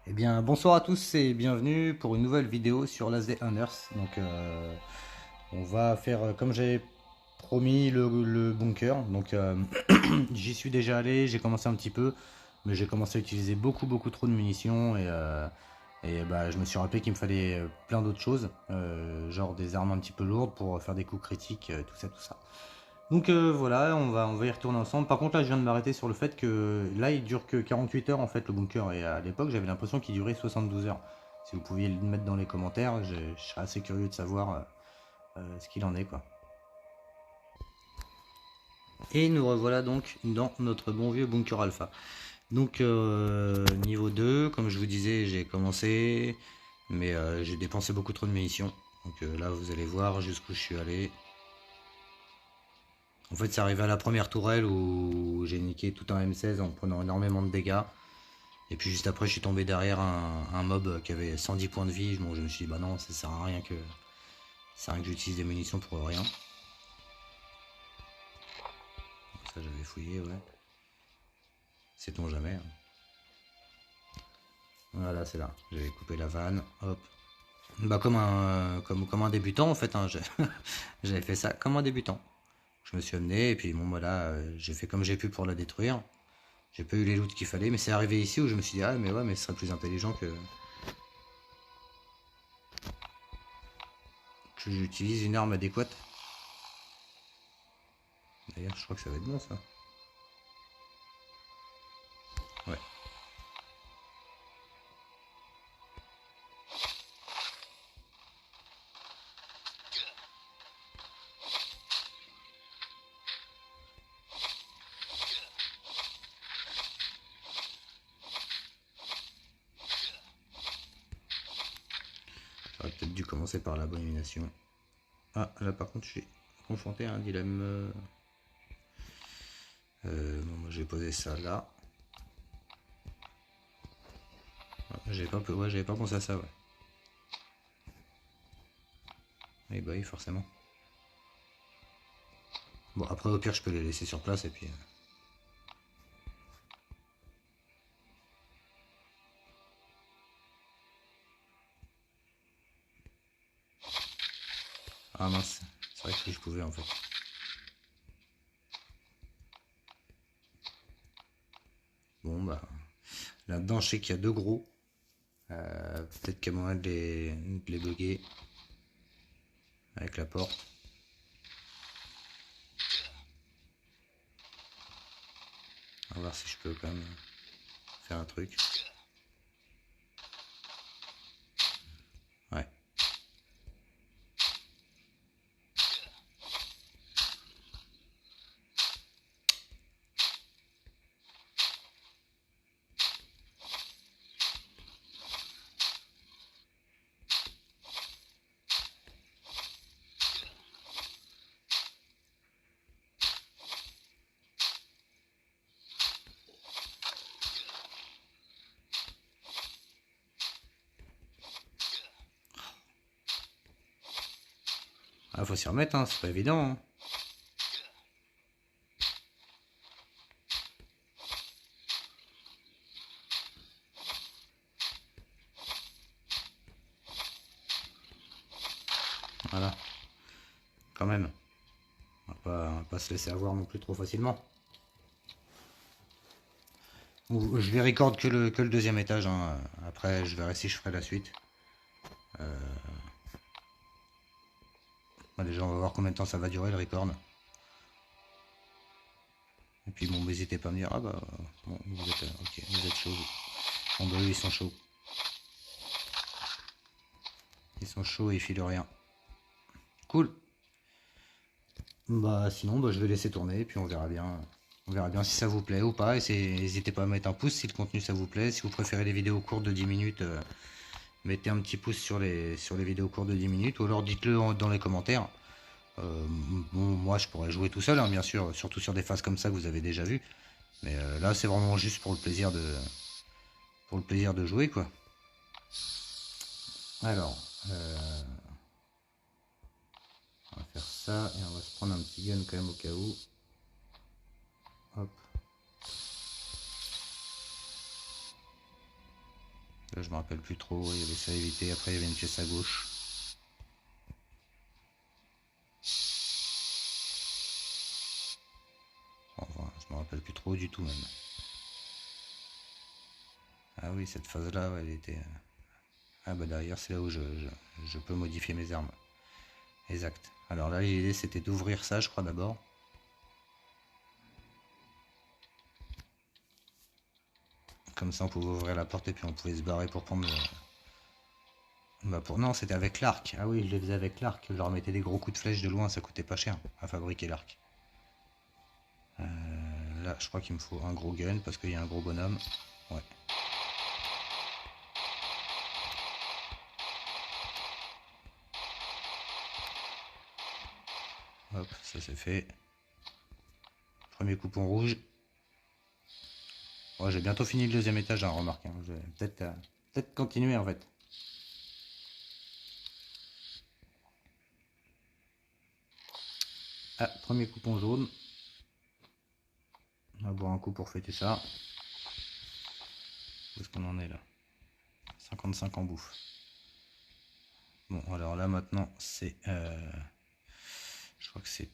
Eh bien, bonsoir à tous et bienvenue pour une nouvelle vidéo sur Last Day Hunters. On va faire comme j'avais promis le bunker. J'y suis déjà allé, j'ai commencé un petit peu, mais j'ai commencé à utiliser beaucoup trop de munitions et je me suis rappelé qu'il me fallait plein d'autres choses, genre des armes un petit peu lourdes pour faire des coups critiques, tout ça, tout ça. Voilà, on va y retourner ensemble. Par contre là je viens de m'arrêter sur le fait que là il dure que 48 heures en fait le bunker et à l'époque j'avais l'impression qu'il durait 72 heures. Si vous pouviez le mettre dans les commentaires, je serais assez curieux de savoir ce qu'il en est quoi. Et nous revoilà donc dans notre bon vieux bunker alpha. Niveau 2, comme je vous disais, j'ai commencé, mais j'ai dépensé beaucoup trop de munitions. Là vous allez voir jusqu'où je suis allé. En fait, c'est arrivé à la première tourelle où j'ai niqué tout un M16 en prenant énormément de dégâts. Et puis juste après, je suis tombé derrière un mob qui avait 110 points de vie. Bon, je me suis dit, bah non, ça sert à rien que j'utilise des munitions pour rien. Ça, j'avais fouillé, ouais. Sait-on jamais. Hein. Voilà, c'est là. J'avais coupé la vanne. Hop. Bah, comme un débutant, en fait. Hein, j'avais fait ça comme un débutant. Je me suis amené, et puis bon, voilà, j'ai fait comme j'ai pu pour la détruire. J'ai pas eu les loots qu'il fallait, mais c'est arrivé ici où je me suis dit, ah, mais ouais, mais ce serait plus intelligent que j'utilise une arme adéquate. D'ailleurs, je crois que ça va être bon, ça. Ouais. J'aurais peut-être dû commencer par la bonne élimination. Ah, là par contre, je suis confronté à un dilemme. Bon, moi, je vais poser ça là. J'avais pas pensé à ça, ouais. Et bah oui, forcément. Bon, après, au pire, je peux les laisser sur place et puis. Ah mince, c'est vrai que je pouvais en fait. Bon, bah. Là-dedans, je sais qu'il y a deux gros. Peut-être qu'il y a moyen de les bugger avec la porte. On va voir si je peux quand même faire un truc. Ouais. Ah, faut s'y remettre, hein, c'est pas évident. Hein. Voilà, quand même. On va pas se laisser avoir non plus trop facilement. Je vais record que le deuxième étage. Hein. Après, je verrai si je ferai la suite. Bah, déjà, on va voir combien de temps ça va durer le record. Et puis, bon, n'hésitez pas à me dire. Ah bah, bon, vous êtes chaud. Bon, bah, eux, ils sont chauds. Ils sont chauds et ils filent rien. Cool. Bah, sinon, bah, je vais laisser tourner. Et puis, on verra bien. On verra bien si ça vous plaît ou pas. Et n'hésitez pas à mettre un pouce si le contenu ça vous plaît. Si vous préférez les vidéos courtes de 10 minutes, mettez un petit pouce sur les vidéos courtes de 10 minutes. Ou alors dites-le dans les commentaires. Bon, moi je pourrais jouer tout seul, hein, bien sûr, surtout sur des phases comme ça que vous avez déjà vues. Mais là, c'est vraiment juste pour le plaisir de jouer, quoi. Alors, on va faire ça et on va se prendre un petit gun quand même au cas où. Hop. Là, je me rappelle plus trop. Il y avait ça à éviter. Après, il y avait une pièce à gauche. Enfin, je me rappelle plus trop du tout même. Ah oui, cette phase-là, ouais, elle était. Ah bah derrière, c'est là où je peux modifier mes armes. Exact. Alors là, l'idée c'était d'ouvrir ça, je crois d'abord. Comme ça, on pouvait ouvrir la porte et puis on pouvait se barrer pour prendre le. Bah pour... Non, c'était avec l'arc. Ah oui, je les faisais avec l'arc. Je leur mettais des gros coups de flèche de loin, ça coûtait pas cher à fabriquer l'arc. Là, je crois qu'il me faut un gros gun parce qu'il y a un gros bonhomme. Ouais. Hop, ça c'est fait. Premier coupon rouge. Ouais, j'ai bientôt fini le deuxième étage, hein, remarque. Hein. Je vais peut-être continuer en fait. Ah, premier coupon jaune. On va boire un coup pour fêter ça. Où est-ce qu'on en est là? 55 en bouffe. Bon, alors là maintenant, c'est... je crois que c'est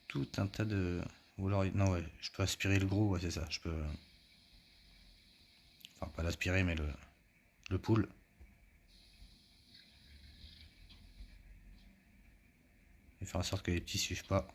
tout un tas de... Ou alors, non, ouais, je peux aspirer le gros, ouais, c'est ça. Je peux... Enfin, pas l'aspirer, mais le pool. Et faire en sorte que les petits suivent pas.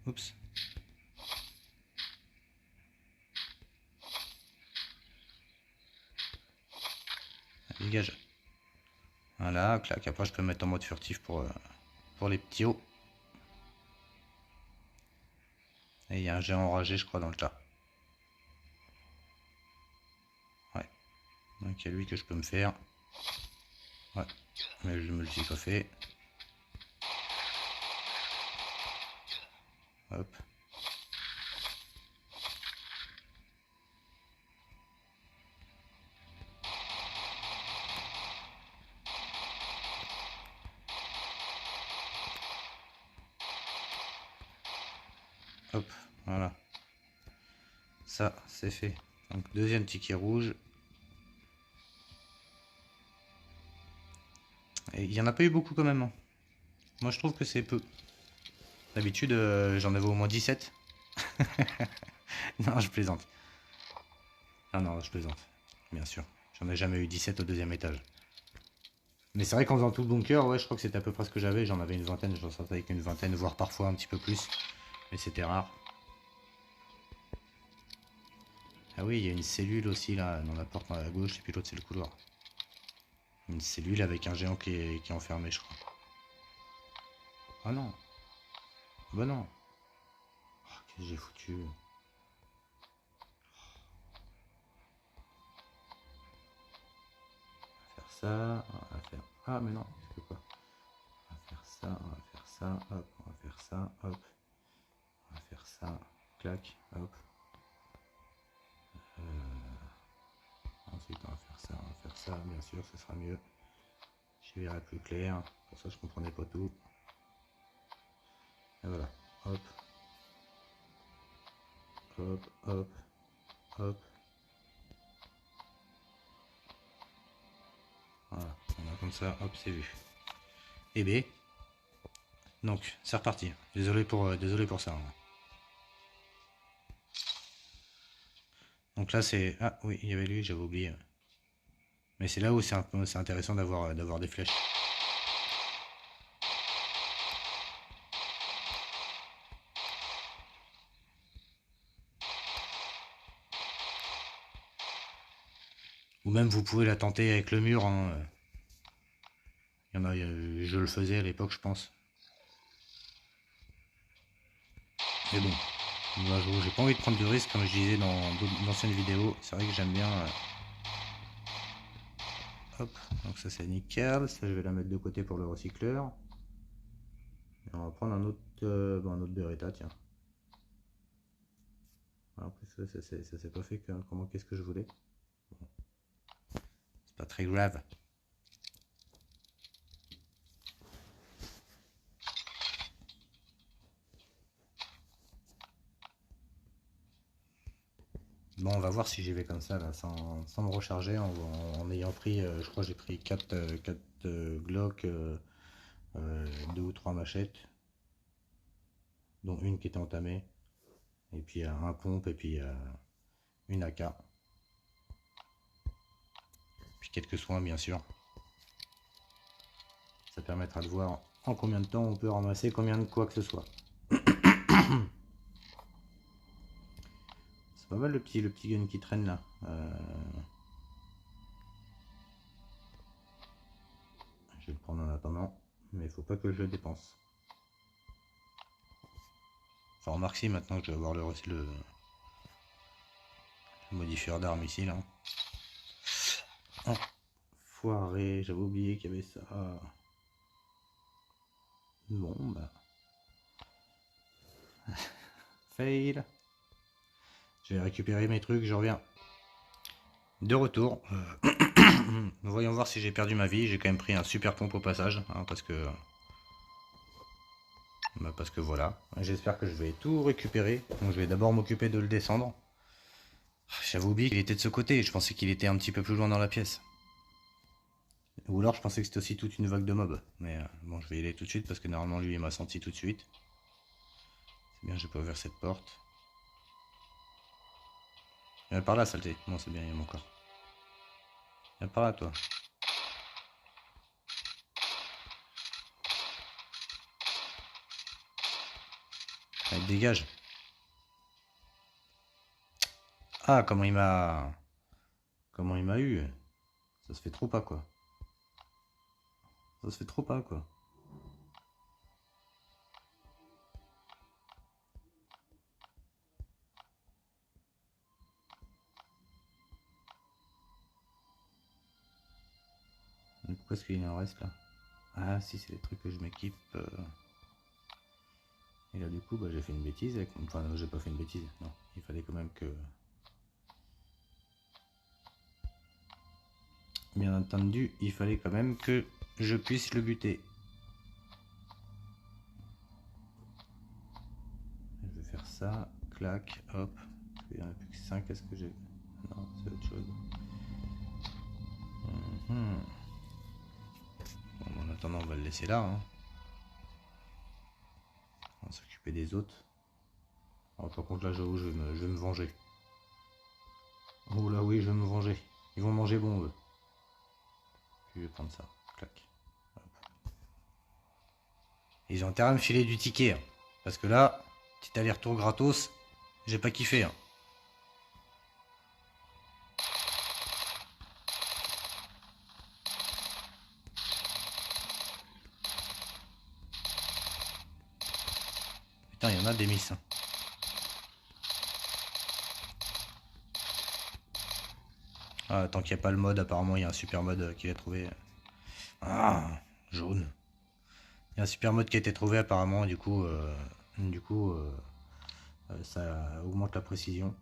Oups. Dégage. Voilà, clac. Après, je peux mettre en mode furtif pour les petits hauts. Et il y a un géant enragé, je crois, dans le tas. Ouais. Donc, il y a lui que je peux me faire. Ouais. Mais je me le suis pas fait. Hop. Hop. Voilà. Ça, c'est fait. Donc, deuxième ticket rouge. Et il y en a pas eu beaucoup quand même. Hein. Moi, je trouve que c'est peu. D'habitude, j'en avais au moins 17. Non, je plaisante. Ah non, je plaisante. Bien sûr. J'en ai jamais eu 17 au deuxième étage. Mais c'est vrai qu'en faisant tout le bunker, ouais, je crois que c'était à peu près ce que j'avais. J'en avais une vingtaine, je sortais avec une vingtaine, voire parfois un petit peu plus. Mais c'était rare. Ah oui, il y a une cellule aussi là, dans la porte à gauche, et puis l'autre c'est le couloir. Une cellule avec un géant qui est enfermé, je crois. Ah non. Bah non. Oh, qu'est-ce que j'ai foutu? On va faire ça, on va faire... Ah mais non, c'est quoi? On va faire ça, on va faire ça, hop, on va faire ça, hop. On va faire ça, clac, hop. Ensuite on va faire ça, bien sûr, ce sera mieux. J'y verrai plus clair, pour ça je comprenais pas tout. Et voilà, hop, hop, hop, hop. Voilà, on a comme ça, hop, c'est vu. Et B. Donc, c'est reparti. Désolé pour ça. Hein. Donc là, c'est... Ah oui, il y avait lui, j'avais oublié. Mais c'est là où c'est intéressant d'avoir des flèches. Ou même vous pouvez la tenter avec le mur. Hein. Il y en a, je le faisais à l'époque, je pense. Mais bon. J'ai pas envie de prendre de risques comme je disais dans d'anciennes vidéos. C'est vrai que j'aime bien. Hop, donc ça c'est nickel. Ça je vais la mettre de côté pour le recycleur. Et on va prendre un autre Beretta, tiens. Après ça s'est pas fait comment qu'est-ce que je voulais. Bon. C'est pas très grave. Bon, on va voir si j'y vais comme ça, là, sans me recharger, en ayant pris, je crois que j'ai pris 4 Glock, 2 ou 3 machettes, dont une qui était entamée, et puis un pompe, et puis une AK, puis quelques soins bien sûr. Ça permettra de voir en combien de temps on peut ramasser combien de quoi que ce soit. C'est pas mal le petit gun qui traîne là. Je vais le prendre en attendant, mais il faut pas que je le dépense. Enfin, remarque si maintenant que je vais avoir le modifieur d'armes ici là. Oh, foiré, j'avais oublié qu'il y avait ça. Bon bah. Fail. Je vais récupérer mes trucs, je reviens. De retour. Voyons voir si j'ai perdu ma vie. J'ai quand même pris un super pompe au passage. Hein, parce que voilà. J'espère que je vais tout récupérer. Donc je vais d'abord m'occuper de le descendre. J'avais oublié qu'il était de ce côté. Je pensais qu'il était un petit peu plus loin dans la pièce. Ou alors je pensais que c'était aussi toute une vague de mobs. Mais bon, je vais y aller tout de suite parce que normalement lui il m'a senti tout de suite. C'est bien, j'ai pas ouvert cette porte. Viens par là, saleté. Non, c'est bien, il y a mon corps. Viens par là, toi. Allez, dégage. Ah, comment il m'a eu. Ça se fait trop pas, quoi. Ça se fait trop pas, quoi. Pourquoi est-ce qu'il en reste là? Ah si, c'est les trucs que je m'équipe. Et là du coup bah, j'ai fait une bêtise. Enfin j'ai pas fait une bêtise, non. Il fallait quand même que... Bien entendu, il fallait quand même que je puisse le buter. Je vais faire ça, clac, hop. Il n'y en a plus que 5, est-ce que j'ai... Non, c'est autre chose. Bon, en attendant, on va le laisser là. Hein. On va s'occuper des autres. Alors, par contre, là, j'avoue, je vais me venger. Oh là, oui, je vais me venger. Ils vont manger bon, eux. Je vais prendre ça. Clac. Hop. Ils ont intérêt à me filer du ticket. Hein. Parce que là, petit aller-retour gratos, j'ai pas kiffé. Hein. Putain, il y en a des miss. Hein. Ah, tant qu'il n'y a pas le mode, apparemment, il y a un super mode qu'il a trouvé. Ah, jaune. Il y a un super mode qui a été trouvé apparemment, du coup, ça augmente la précision.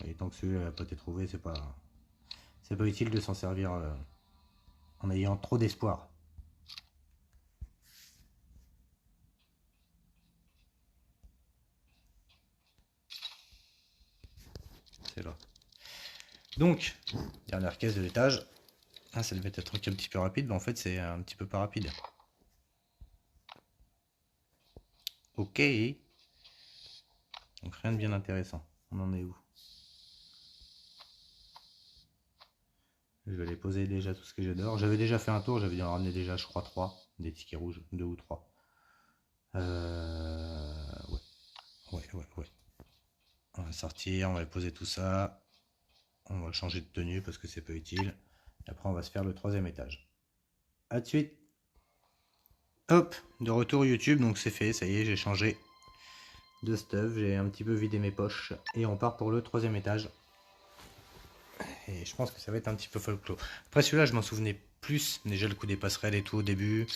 Et tant que celui-là n'a pas été trouvé, c'est pas utile de s'en servir en ayant trop d'espoir. C'est là. Donc, dernière caisse de l'étage. Ah, ça devait être un truc un petit peu rapide, mais en fait, c'est un petit peu pas rapide. Ok. Donc, rien de bien intéressant. On en est où? Je vais aller poser déjà tout ce que j'ai dehors. J'avais déjà fait un tour, j'avais dû en ramener déjà, je crois, 3. Des tickets rouges, 2 ou 3. Ouais. On va sortir, on va poser tout ça. On va changer de tenue parce que c'est pas utile. Et après, on va se faire le 3e étage. A de suite. Hop, de retour YouTube, donc c'est fait, ça y est, j'ai changé de stuff. J'ai un petit peu vidé mes poches. Et on part pour le 3e étage. Et je pense que ça va être un petit peu folklore. Après celui-là, je m'en souvenais plus. Déjà le coup des passerelles et tout au début.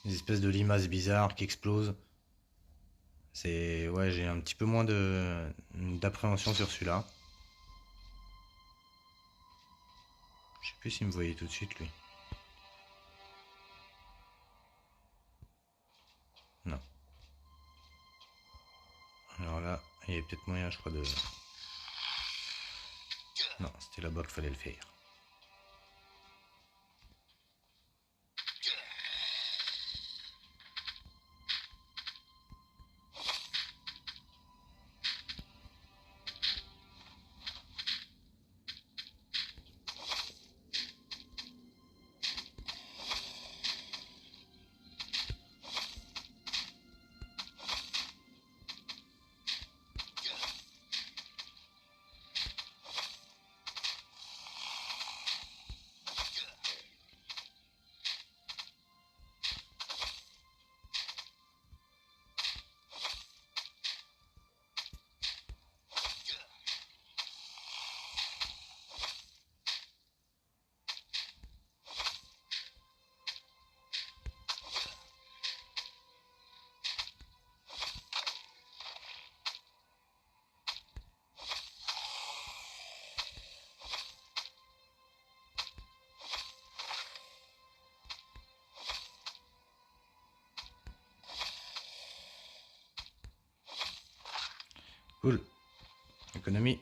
Des espèces de limaces bizarres qui explosent. Ouais, j'ai un petit peu moins d'appréhension sur celui-là. Je sais plus s'il me voyait tout de suite lui. Non. Alors là, il y avait peut-être moyen, je crois, de... Non, c'était là-bas qu'il fallait le faire. Cool. Économie.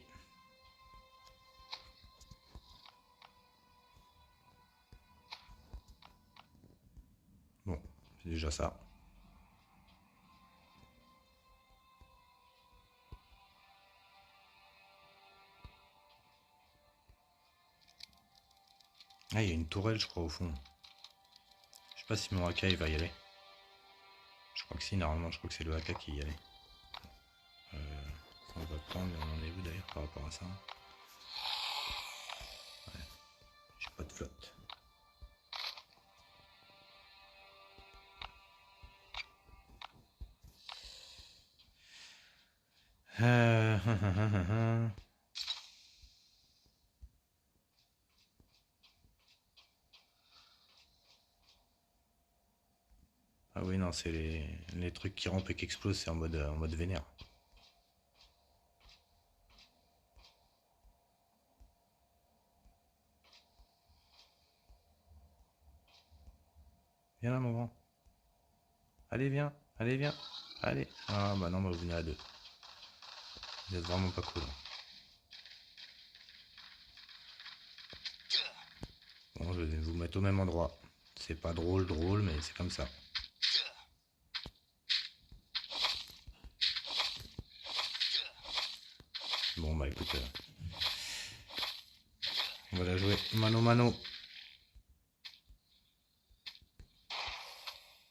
Bon, c'est déjà ça. Ah, il y a une tourelle, je crois, au fond. Je sais pas si mon AK il va y aller. Je crois que si, normalement, je crois que c'est le AK qui y allait. Ça, on va prendre, mais on en est où d'ailleurs par rapport à ça? Ouais, j'ai pas de flotte. Ah oui, non, c'est les trucs qui rampent et qui explosent, c'est en mode vénère. Viens là, mon grand. Allez, viens. Allez, viens. Allez. Ah, bah non, bah vous venez à deux. Vous êtes vraiment pas cool. Bon, je vais vous mettre au même endroit. C'est pas drôle, mais c'est comme ça. Bon, bah écoute, on va la jouer mano mano.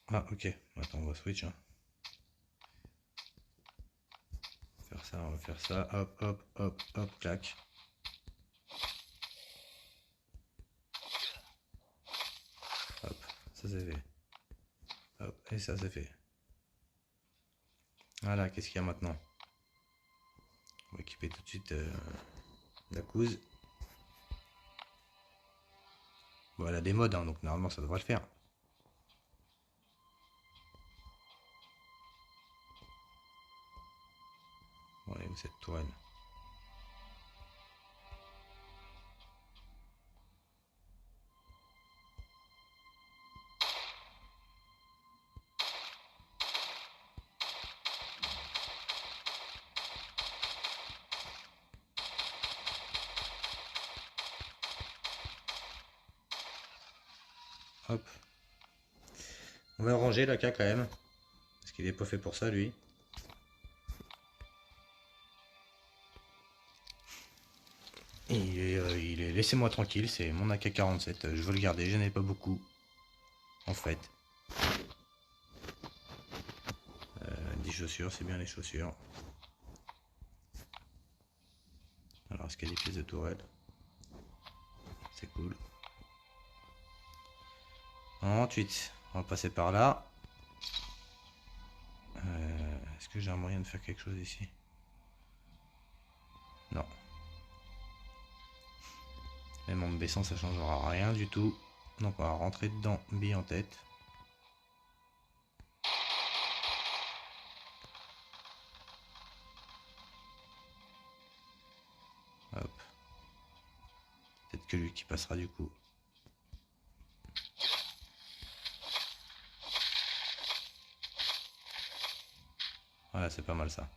Ah, ok. Attends, on va switch. Hein. Faire ça, on va faire ça. Hop, hop, hop, hop, clac. Hop, ça c'est fait. Hop, et ça c'est fait. Voilà, qu'est-ce qu'il y a maintenant? On va équiper tout de suite la couze. Bon, elle a des modes, hein, donc normalement ça devrait le faire. Bon, allez, où cette tourelle? Hop. On va ranger la cac quand même. Parce qu'il est pas fait pour ça, lui. Et il est laissez-moi tranquille, c'est mon AK-47. Je veux le garder, j'en ai pas beaucoup. En fait. 10 chaussures, c'est bien les chaussures. Alors, est-ce qu'il y a des pièces de tourelle? C'est cool. Ensuite, on va passer par là. Est-ce que j'ai un moyen de faire quelque chose ici? Non. Même en me baissant, ça changera rien du tout. Donc on va rentrer dedans, bille en tête. Hop. Peut-être que lui qui passera du coup. Voilà, c'est pas mal ça.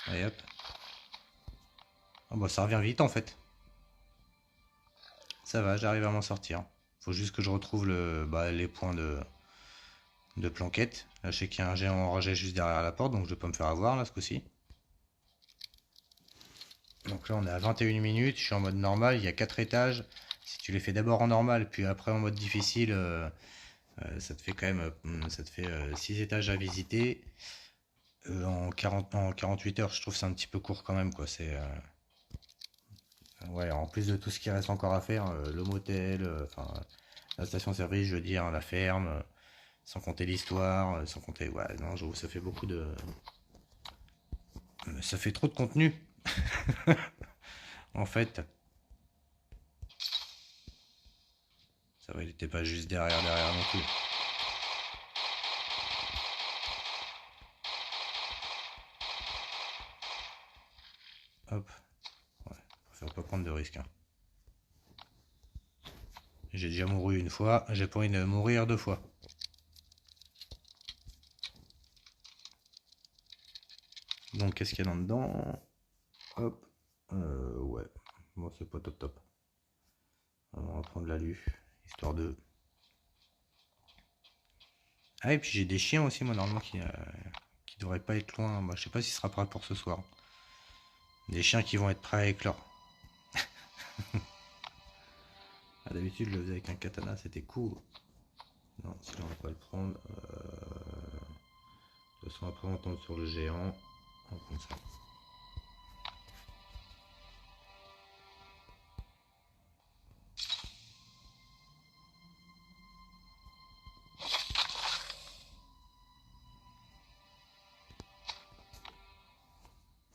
Allez hop. Ah bah ça revient vite en fait. Ça va, j'arrive à m'en sortir. Faut juste que je retrouve les points de planquette. Là je sais qu'il y a un géant enragé juste derrière la porte, donc je vais pas me faire avoir là ce coup-ci. Donc là on est à 21 minutes, je suis en mode normal, il y a 4 étages. Si tu les fais d'abord en normal, puis après en mode difficile, ça te fait quand même ça te fait 6 étages à visiter. En 48 heures, je trouve c'est un petit peu court quand même quoi. Ouais, en plus de tout ce qui reste encore à faire, le motel, la station-service, je veux dire, la ferme, sans compter l'histoire, sans compter. Ouais, non, j'avoue, ça fait beaucoup de. Ça fait trop de contenu, en fait. Ça va, il était pas juste derrière non plus. Hop. Ouais, préfère pas prendre de risques. Hein. J'ai déjà mouru une fois, j'ai pas envie de mourir 2 fois. Donc, qu'est-ce qu'il y a là-dedans? Hop. Ouais. Bon, c'est pas top top. On va prendre l'alu, histoire de. Ah, et puis j'ai des chiens aussi, moi, normalement, qui devraient pas être loin. Moi, je sais pas si ce sera prêt pour ce soir. Des chiens qui vont être prêts à éclore. Ah, d'habitude, je le faisais avec un katana, c'était cool. Non, celui-là, on va pas le prendre. De toute façon, après, on tombe sur le géant. On prend ça.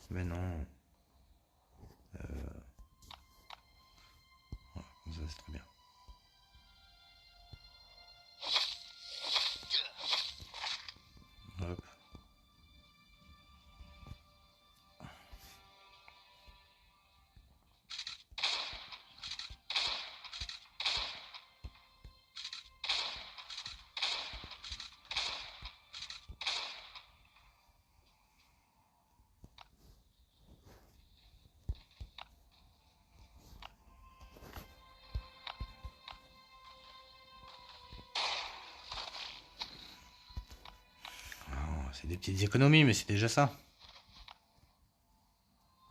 Mais non. Voilà, comme ça, c'est très bien. Hop. C'est des petites économies, mais c'est déjà ça.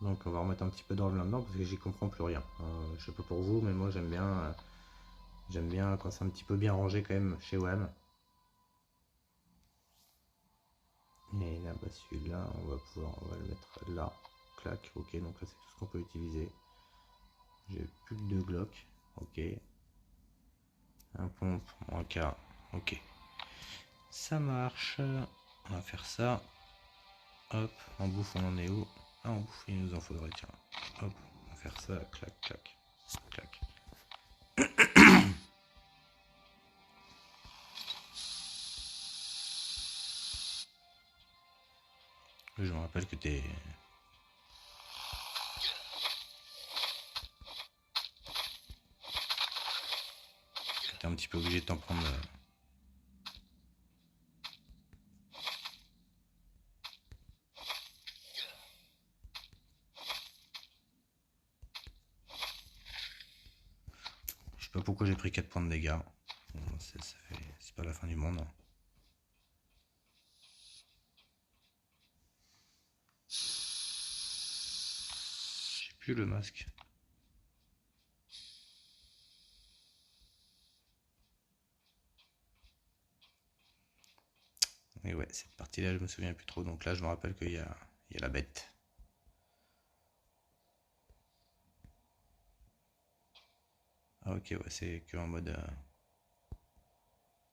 Donc on va remettre un petit peu d'ordre là-dedans parce que j'y comprends plus rien. Je sais pas pour vous, mais moi j'aime bien quand c'est un petit peu bien rangé quand même chez WAM. Et là, bah, celui-là, on va le mettre là. Clac, ok, donc là c'est tout ce qu'on peut utiliser. J'ai plus que 2 Glock, ok. Un pompe, un K, ok. Ça marche. On va faire ça. Hop, en bouffe on en est où? Ah, en bouffe il nous en faudrait, tiens. Hop, on va faire ça, clac, clac, clac. Je me rappelle que t'es un petit peu obligé de t'en prendre. Je sais pas pourquoi j'ai pris 4 points de dégâts. Bon, c'est pas la fin du monde. J'ai plus le masque. Et ouais, cette partie-là, je me souviens plus trop. Donc là, je me rappelle qu'il y a la bête. Ah ok, ouais, c'est que en mode...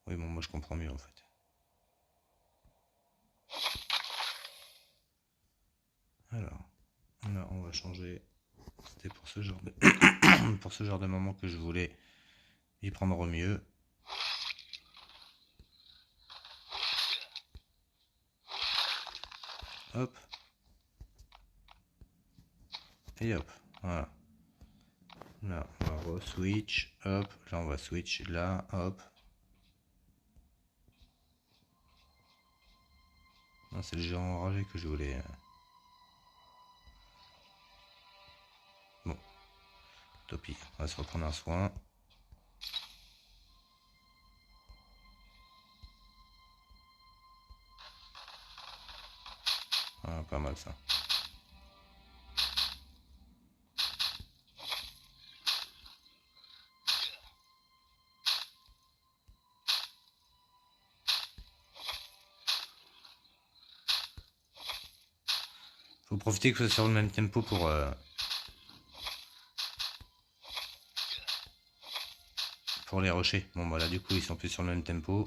Oui, bon, moi je comprends mieux en fait. Alors, là, on va changer. C'était pour ce genre de... pour ce genre de moment que je voulais y prendre au mieux. Hop. Et hop. Voilà. Là, on va re-switch. Hop. Là, on va switch. Là, hop. C'est le géant enragé que je voulais. Bon. Topi. On va se reprendre un soin. Voilà, pas mal ça. Faut profiter que ce soit sur le même tempo pour les rochers. Bon, bah là, du coup, ils sont plus sur le même tempo.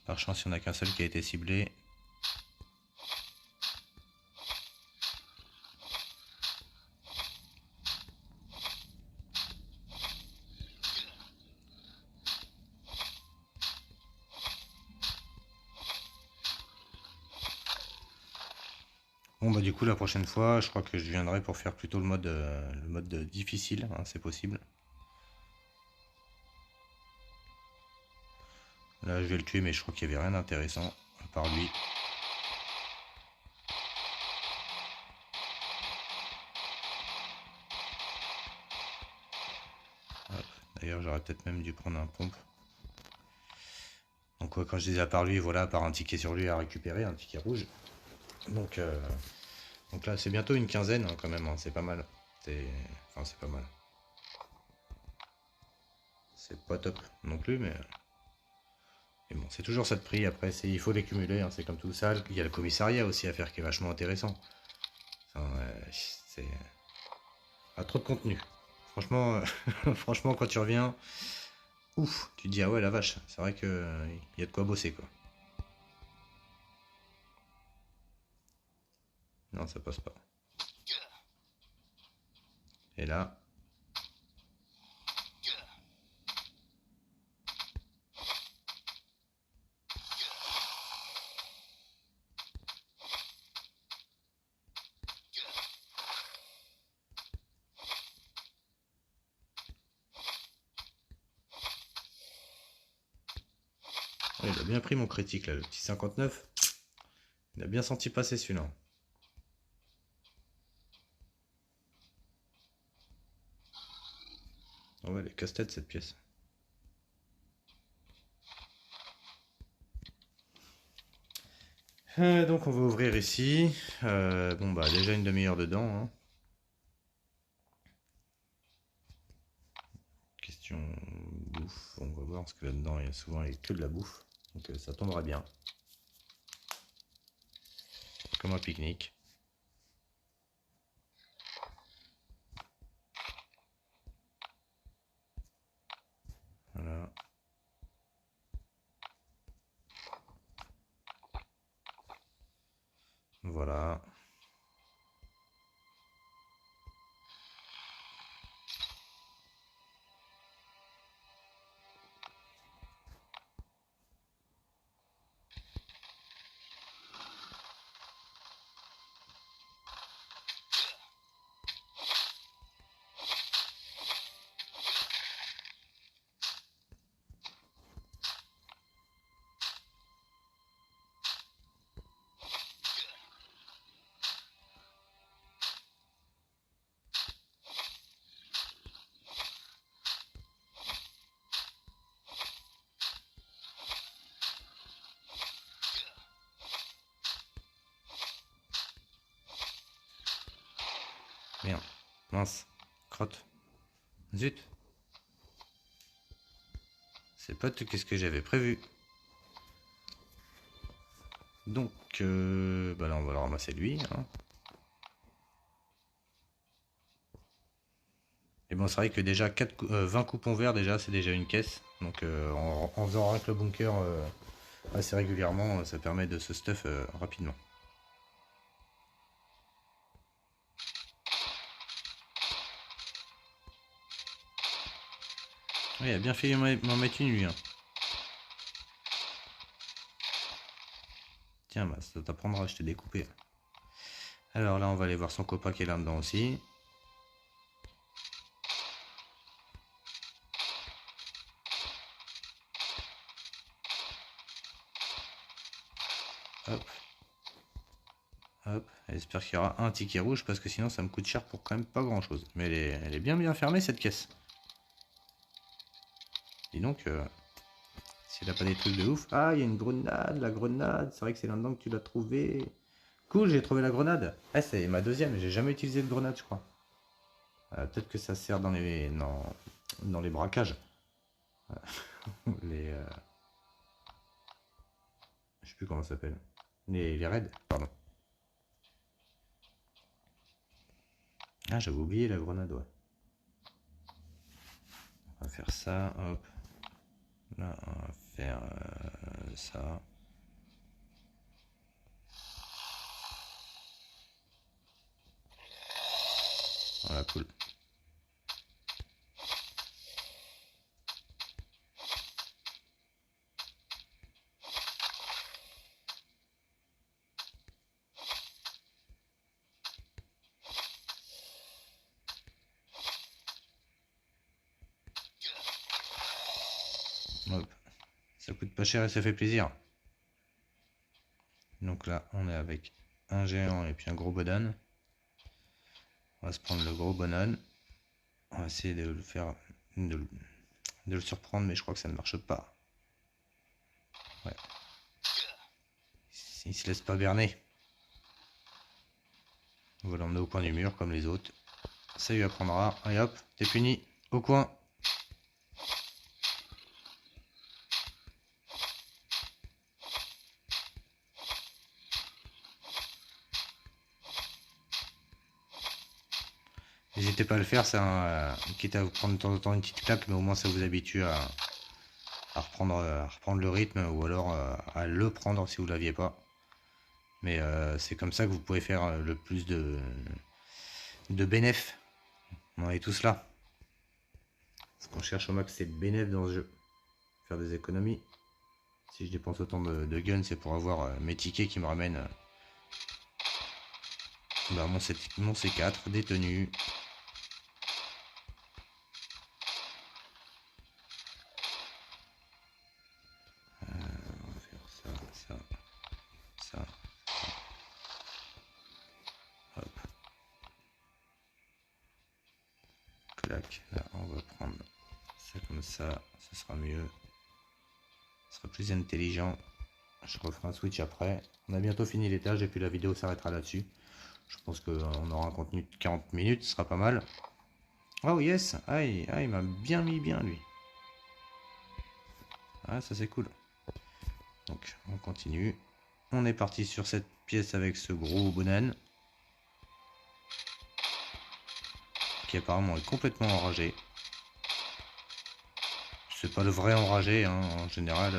Par chance, il n'y en a qu'un seul qui a été ciblé. Bon bah du coup la prochaine fois je crois que je viendrai pour faire plutôt le mode difficile, hein, c'est possible. Là je vais le tuer mais je crois qu'il n'y avait rien d'intéressant à part lui. D'ailleurs j'aurais peut-être même dû prendre un pompe. Donc ouais, quand je disais à part lui, voilà, à part un ticket sur lui à récupérer, un ticket rouge. Donc, donc là c'est bientôt une quinzaine hein, quand même, hein, c'est pas mal. Enfin c'est pas mal. C'est pas top non plus mais bon, c'est toujours ça de prix, après il faut les cumuler, hein, c'est comme tout ça. Il y a le commissariat aussi à faire qui est vachement intéressant. Enfin, c'est trop de contenu. Franchement, franchement, quand tu reviens, ouf, tu te dis ah ouais la vache, c'est vrai que y a de quoi bosser quoi. Non, ça passe pas. Et là, ouais, il a bien pris mon critique là, le petit 59. Il a bien senti passer celui-là. Ah ouais, elle est casse-tête cette pièce. Donc on va ouvrir ici. Bon bah déjà une demi-heure dedans, hein. Question bouffe, on va voir parce que là-dedans il y a souvent que de la bouffe. Donc ça tombera bien. Comme un pique-nique. Voilà. Voilà. Merde. Mince. Crotte. Zut. C'est pas tout qu'est-ce que j'avais prévu. Donc, bah là, on va le ramasser lui. Hein. Et bon, c'est vrai que déjà 20 coupons verts, déjà, c'est déjà une caisse. Donc, en faisant avec le bunker assez régulièrement, ça permet de se stuff rapidement. Oui, il a bien fait m'en mettre une lui. Hein. Tiens, bah, ça t'apprendra, je t'ai découpé. Alors là, on va aller voir son copain qui est là-dedans aussi. Hop. Hop. J'espère qu'il y aura un ticket rouge parce que sinon ça me coûte cher pour quand même pas grand chose. Mais elle est bien fermée cette caisse. Dis donc, s'il a pas des trucs de ouf. Ah, il y a une grenade, la grenade. C'est vrai que c'est là-dedans que tu l'as trouvé. Cool, j'ai trouvé la grenade. Ah, c'est ma deuxième. J'ai jamais utilisé de grenade, je crois. Peut-être que ça sert dans les braquages. les, je sais plus comment ça s'appelle. Les raids, pardon. Ah, j'avais oublié la grenade, ouais. On va faire ça, hop. Là, on va faire ça. Voilà, cool. Hop. Ça coûte pas cher et ça fait plaisir. Donc là, on est avec un géant et puis un gros bonhomme. On va se prendre le gros bonhomme. On va essayer de le faire, de le surprendre, mais je crois que ça ne marche pas. Ouais. Il se laisse pas berner. On va l'emmener au coin du mur comme les autres. Ça lui apprendra. Allez hop, t'es puni. Au coin. N'hésitez pas à le faire, c'est quitte à vous prendre de temps en temps une petite claque, mais au moins ça vous habitue à reprendre le rythme ou alors à le prendre si vous ne l'aviez pas. Mais c'est comme ça que vous pouvez faire le plus de bénéf. On est tous là. Ce qu'on cherche au max, c'est le bénéf dans ce jeu. Faire des économies. Si je dépense autant de guns, c'est pour avoir mes tickets qui me ramènent mon C4, des tenues. On va faire ça, ça. Hop. Clac. Là, on va prendre ça comme ça. Ce sera mieux. Ce sera plus intelligent. Je referai un switch après. On a bientôt fini l'étage et puis la vidéo s'arrêtera là-dessus. Je pense qu'on aura un contenu de 40 minutes, ce sera pas mal. Oh yes, il m'a bien mis bien lui. Ah, ça c'est cool. Donc on continue. On est parti sur cette pièce avec ce gros bonhomme. Qui apparemment est complètement enragé. C'est pas le vrai enragé, hein. En général,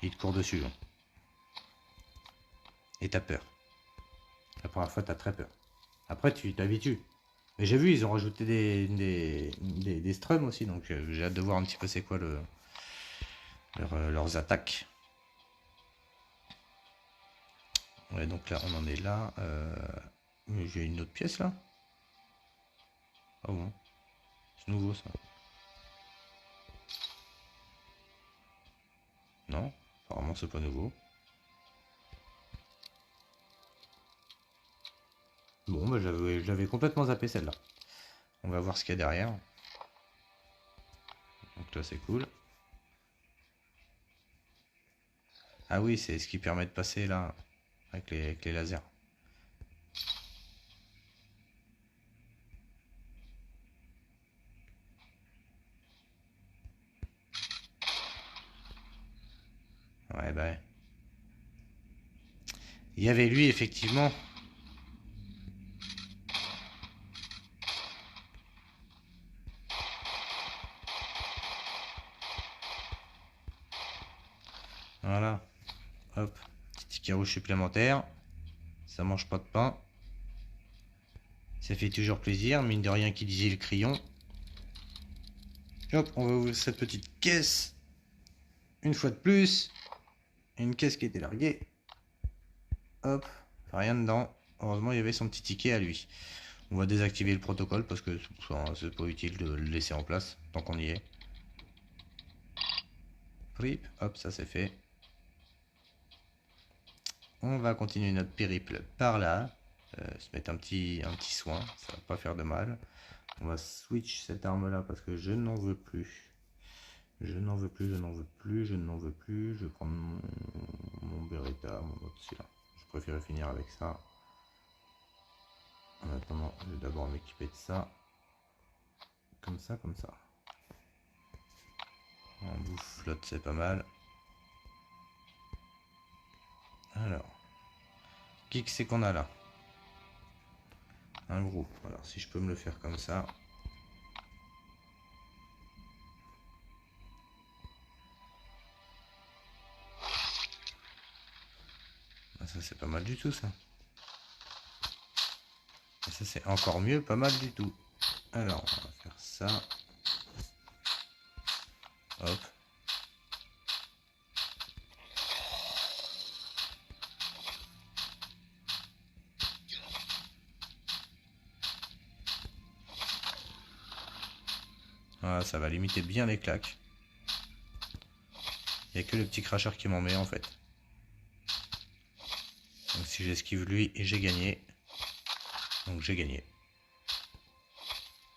il te court dessus. Hein. Et t'as peur. La première fois, t'as très peur. Après, tu t'habitues. Mais j'ai vu, ils ont rajouté des strums aussi, donc j'ai hâte de voir un petit peu c'est quoi leurs attaques. Ouais, donc là, on en est là. J'ai une autre pièce là. Ah bon, c'est nouveau ça. Non, apparemment c'est pas nouveau. Bon, bah j'avais complètement zappé celle-là. On va voir ce qu'il y a derrière. Donc là, c'est cool. Ah oui, c'est ce qui permet de passer là, avec les lasers. Ouais, bah ouais. Il y avait lui, effectivement. Voilà. Hop. Petit ticket rouge supplémentaire. Ça mange pas de pain. Ça fait toujours plaisir. Mine de rien, qui disait le crayon. Hop, on va ouvrir cette petite caisse. Une fois de plus. Une caisse qui était larguée. Hop. Rien dedans. Heureusement, il y avait son petit ticket à lui. On va désactiver le protocole parce que c'est pas utile de le laisser en place tant qu'on y est. Flip. Hop, ça c'est fait. On va continuer notre périple par là. Se mettre un petit soin. Ça va pas faire de mal. On va switch cette arme là parce que je n'en veux plus. Je n'en veux plus, je n'en veux plus, je n'en veux plus. Je vais prendre mon Beretta, mon autre celui-là. Je préférais finir avec ça. En attendant, je vais d'abord m'équiper de ça. Comme ça, comme ça. En bouffe flotte, c'est pas mal. Alors. Qui que c'est qu'on a là? Un groupe. Alors, si je peux me le faire comme ça. Ça c'est pas mal du tout ça. Et ça c'est encore mieux, pas mal du tout. Alors on va faire ça. Hop. Voilà, ça va limiter bien les claques. Il n'y a que le petit cracheur qui m'en met en fait. Donc si j'esquive lui, et j'ai gagné. Donc j'ai gagné.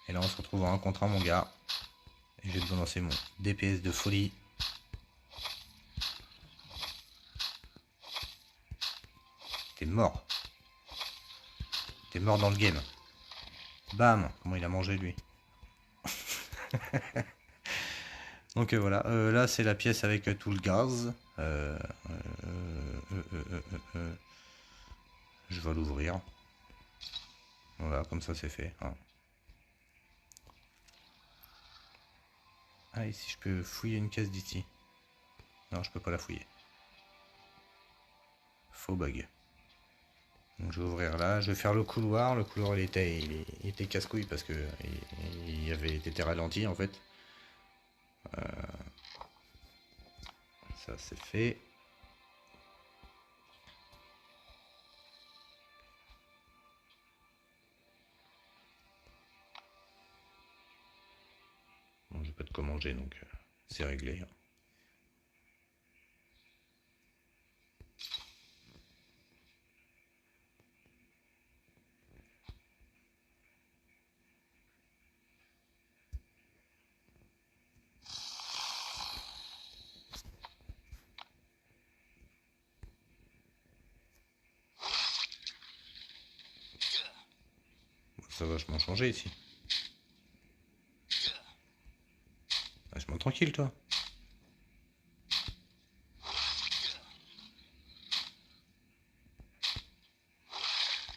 Et là on se retrouve en 1 contre 1 mon gars. Et je vais te lancer mon DPS de folie. T'es mort. T'es mort dans le game. Bam. Comment il a mangé lui. Donc voilà, là c'est la pièce avec tout le gaz. Je vais l'ouvrir. Voilà, comme ça c'est fait. Hein. Ah, et si je peux fouiller une caisse d'ici? Non, je peux pas la fouiller. Faux bug. Donc je vais ouvrir là, je vais faire le couloir. Le couloir il était casse-couille parce que il avait été ralenti en fait. Ça c'est fait. Bon, j'ai pas de quoi manger donc c'est réglé. Ça va vachement changer ici. Vachement tranquille toi.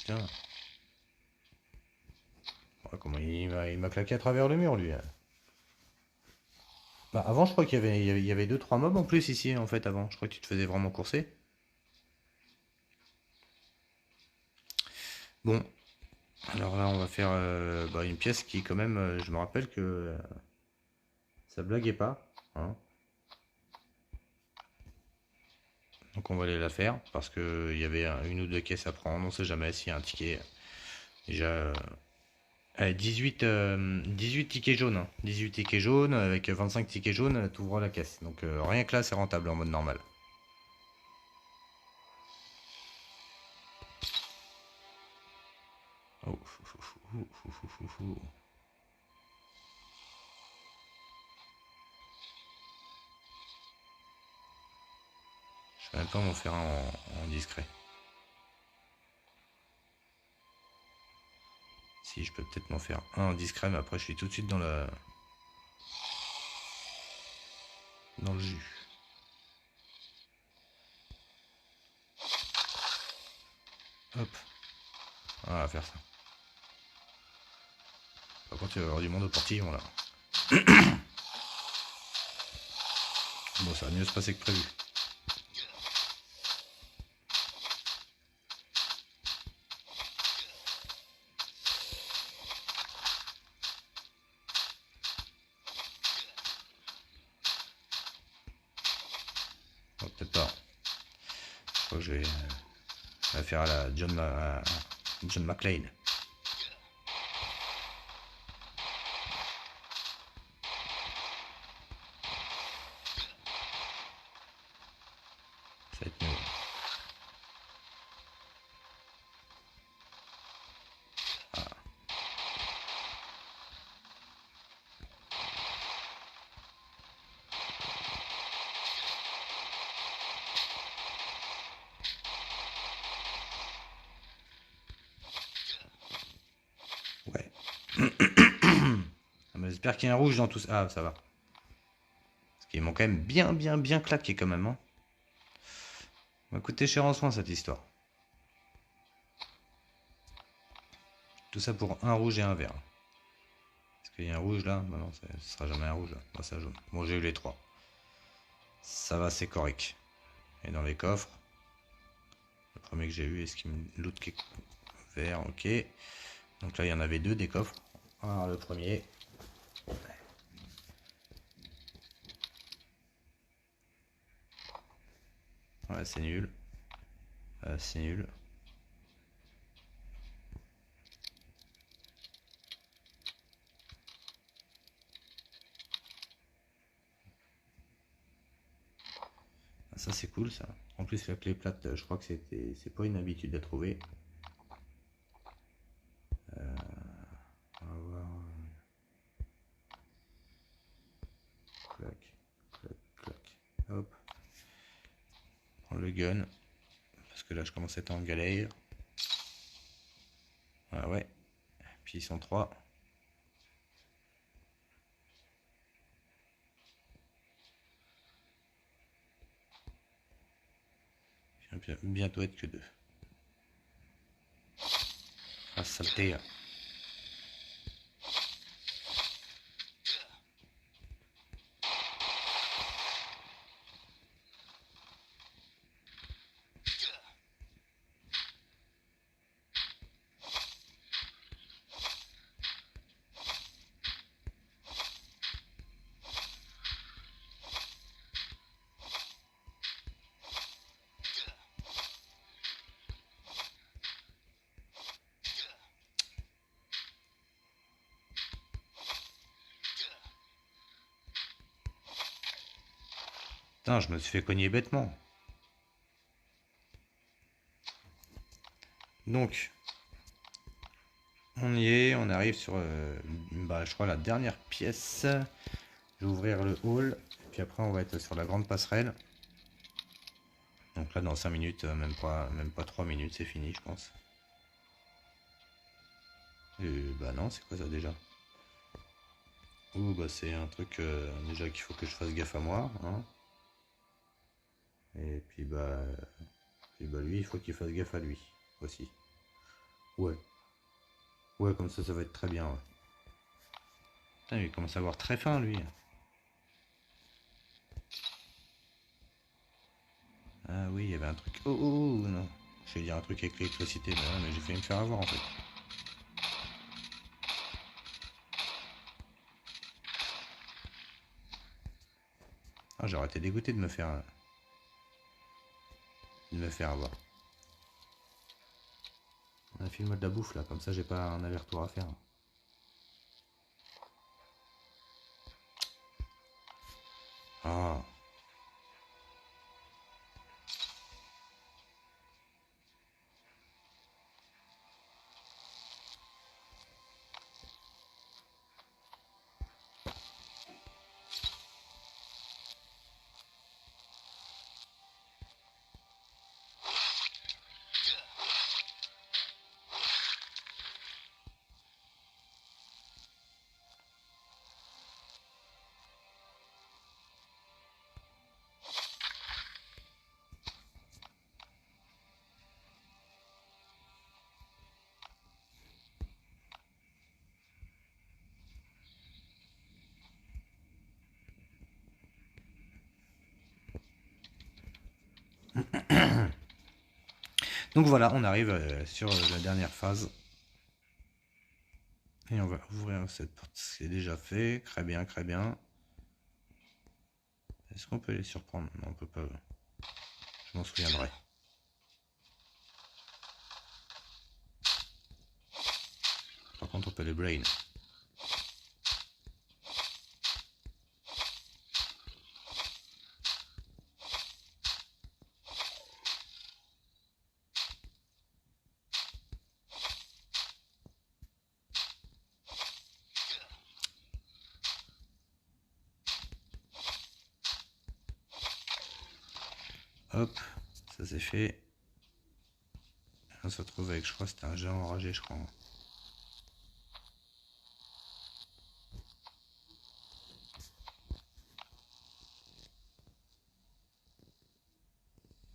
Tiens. Oh, comment il m'a claqué à travers le mur lui. Hein. Bah, avant je crois qu'il y avait 2-3 mobs en plus ici en fait avant. Je crois que tu te faisais vraiment courser. Bon. Alors là on va faire bah, une pièce qui quand même, je me rappelle que ça blaguait pas. Hein. Donc on va aller la faire parce qu'il y avait une ou deux caisses à prendre. On sait jamais s'il y a un ticket. Déjà, allez, 18 tickets jaunes. Hein. 18 tickets jaunes avec 25 tickets jaunes, tu ouvres la caisse. Donc rien que là c'est rentable en mode normal. Oh, je vais même pas m'en faire un en discret. Si, je peux peut-être m'en faire un en discret, mais après je suis tout de suite dans le jus. Hop. On va faire ça. Par contre, il va y avoir du monde au portillon là. Bon, ça va mieux se passer que prévu. Oh, peut-être pas. Je crois que je vais faire à la John McClane. Ça va être mieux. Ah. Ouais. J'espère qu'il y a un rouge dans tout ça. Ah, ça va. Parce qu'ils m'ont quand même bien claqué quand même. Hein. Ça m'a coûté cher en soin cette histoire. Tout ça pour un rouge et un vert. Est-ce qu'il y a un rouge là? Bah non, ce sera jamais un rouge là. Bah, c'est un jaune. Bon, j'ai eu les trois. Ça va, c'est correct. Et dans les coffres, le premier que j'ai eu, est-ce qu'il me loot quelque vert? Ok. Donc là, il y en avait deux des coffres. Alors, le premier. Ouais, c'est nul. C'est nul. Ça c'est cool ça. En plus la clé plate, je crois que c'est pas une habitude à trouver. On va voir. Clac, clac, clac. Hop. Prends le gun. Parce que là je commence à être en galère. Ah ouais. Puis ils sont trois. Bientôt être que deux. Ah saleté. Putain, je me suis fait cogner bêtement. Donc, on y est, on arrive sur, bah, je crois, la dernière pièce. Je vais ouvrir le hall, puis après on va être sur la grande passerelle. Donc là, dans 5 minutes, même pas 3 minutes, c'est fini, je pense. Bah non, c'est quoi ça déjà? Ouh, bah c'est un truc déjà qu'il faut que je fasse gaffe à moi. Hein. Et puis bah lui, il faut qu'il fasse gaffe à lui aussi. Ouais. Ouais, comme ça va être très bien. Ouais. Putain, il commence à avoir très faim, lui. Ah oui, il y avait un truc. Oh, non. Je vais dire un truc avec l'électricité, mais j'ai failli me faire avoir en fait. Ah, j'aurais été dégoûté de me faire avoir. On a filmé de la bouffe là, comme ça j'ai pas un aller-retour à faire. Ah. Donc voilà, on arrive sur la dernière phase. Et on va ouvrir cette porte, c'est déjà fait. Très bien, très bien. Est-ce qu'on peut les surprendre? Non, on peut pas. Je m'en souviendrai. Par contre, on peut les brain. Hop, ça c'est fait. On se retrouve avec, je crois, c'était un géant enragé, je crois.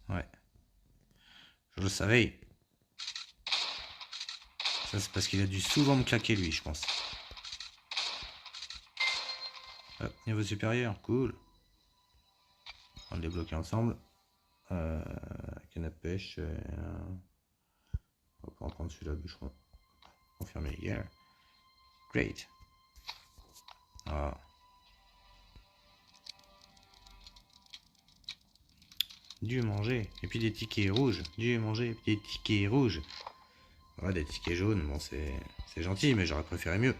Ouais. Je le savais. Ça c'est parce qu'il a dû souvent me claquer lui, je pense. Hop, niveau supérieur, cool. On va le débloquer ensemble. Canne à pêche. On va pas en prendre celui-là, bûcheron. Confirmer, yeah. Great. Ah. Dieu manger. Et puis des tickets rouges. Dieu manger. Et puis des tickets rouges. Ouais, des tickets jaunes, bon c'est gentil, mais j'aurais préféré mieux.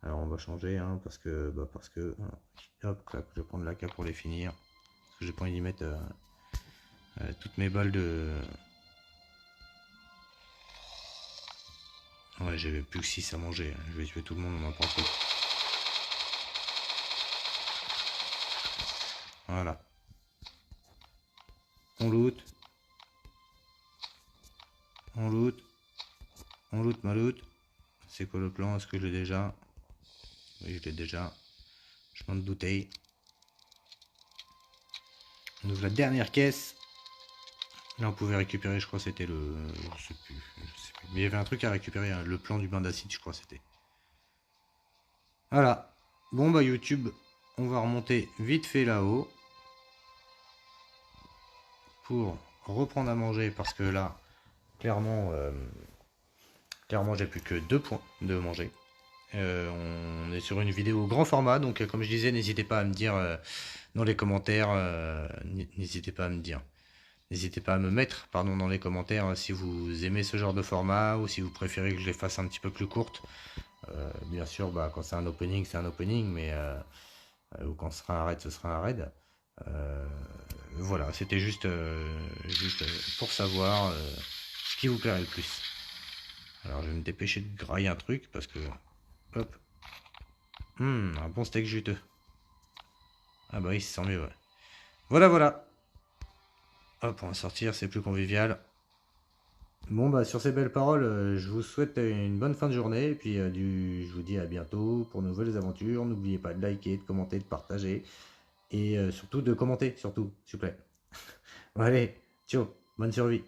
Alors on va changer, hein, parce que hop, clap, je vais prendre la cape pour les finir. Parce que j'ai pas envie d'y mettre toutes mes balles de. Ouais, j'avais plus que 6 à manger. Je vais tuer tout le monde, on en prend trop. Voilà. On loot. On loot. On loot ma loot. C'est quoi le plan? Est-ce que je l'ai déjà? Oui, je l'ai déjà. Je m'en doutais. On ouvre la dernière caisse. Là, on pouvait récupérer, je crois, c'était le. Je sais plus. Mais il y avait un truc à récupérer, hein, le plan du bain d'acide, je crois, c'était. Voilà. Bon, bah, YouTube, on va remonter vite fait là-haut. Pour reprendre à manger, parce que là, clairement, j'ai plus que 2 points de manger. On est sur une vidéo grand format, donc comme je disais, n'hésitez pas à me dire dans les commentaires, n'hésitez pas à me dire. N'hésitez pas à me mettre pardon, dans les commentaires si vous aimez ce genre de format ou si vous préférez que je les fasse un petit peu plus courtes. Bien sûr, bah, quand c'est un opening, c'est un opening, mais ou quand ce sera un raid, ce sera un raid. Voilà, c'était juste pour savoir ce qui vous plairait le plus. Alors je vais me dépêcher de grailler un truc parce que... Hop. Un bon steak juteux. Ah bah oui, ça sent mieux, ouais. Voilà, voilà. Hop, on va sortir, c'est plus convivial. Bon bah sur ces belles paroles, je vous souhaite une bonne fin de journée et puis je vous dis à bientôt pour de nouvelles aventures. N'oubliez pas de liker, de commenter, de partager et surtout de commenter, surtout, s'il vous plaît. Bon, allez, ciao, bonne survie.